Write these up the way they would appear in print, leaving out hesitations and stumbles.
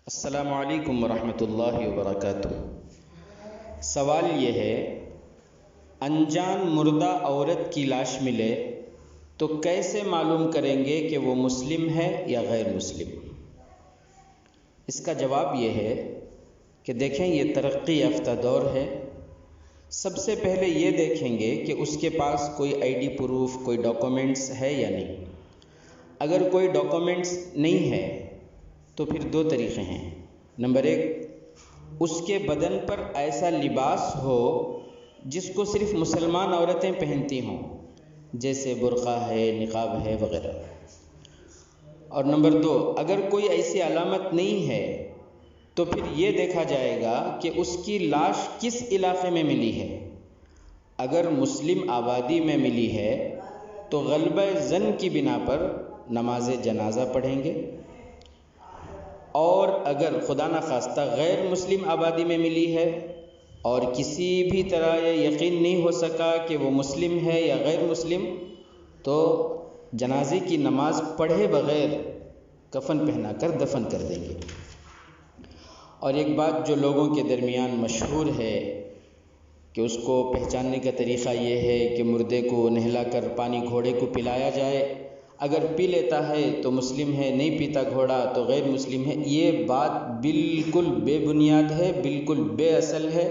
السلام علیکم ورحمۃ اللہ وبرکاتہ۔ سوال یہ ہے، انجان مردہ عورت کی لاش ملے تو کیسے معلوم کریں گے کہ وہ مسلم ہے یا غیر مسلم؟ اس کا جواب یہ ہے کہ دیکھیں، یہ ترقی یافتہ دور ہے۔ سب سے پہلے یہ دیکھیں گے کہ اس کے پاس کوئی آئی ڈی پروف، کوئی ڈاکومنٹس ہے یا نہیں۔ اگر کوئی ڈاکومنٹس نہیں ہے تو پھر دو طریقے ہیں۔ نمبر ایک، اس کے بدن پر ایسا لباس ہو جس کو صرف مسلمان عورتیں پہنتی ہوں، جیسے برقع ہے، نقاب ہے وغیرہ۔ اور نمبر دو، اگر کوئی ایسی علامت نہیں ہے تو پھر یہ دیکھا جائے گا کہ اس کی لاش کس علاقے میں ملی ہے۔ اگر مسلم آبادی میں ملی ہے تو غلبہ ظن کی بنا پر نماز جنازہ پڑھیں گے، اور اگر خدا نخواستہ غیر مسلم آبادی میں ملی ہے اور کسی بھی طرح یہ یقین نہیں ہو سکا کہ وہ مسلم ہے یا غیر مسلم، تو جنازے کی نماز پڑھے بغیر کفن پہنا کر دفن کر دیں گے۔ اور ایک بات جو لوگوں کے درمیان مشہور ہے کہ اس کو پہچاننے کا طریقہ یہ ہے کہ مردے کو نہلا کر پانی گھوڑے کو پلایا جائے، اگر پی لیتا ہے تو مسلم ہے، نہیں پیتا گھوڑا تو غیر مسلم ہے۔ یہ بات بالکل بے بنیاد ہے، بالکل بے اصل ہے۔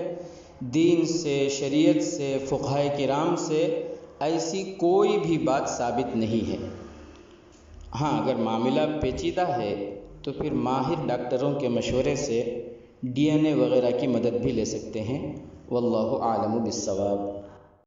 دین سے، شریعت سے، فقہائے کرام سے ایسی کوئی بھی بات ثابت نہیں ہے۔ ہاں، اگر معاملہ پیچیدہ ہے تو پھر ماہر ڈاکٹروں کے مشورے سے ڈی این اے وغیرہ کی مدد بھی لے سکتے ہیں۔ واللہ اعلم بالصواب۔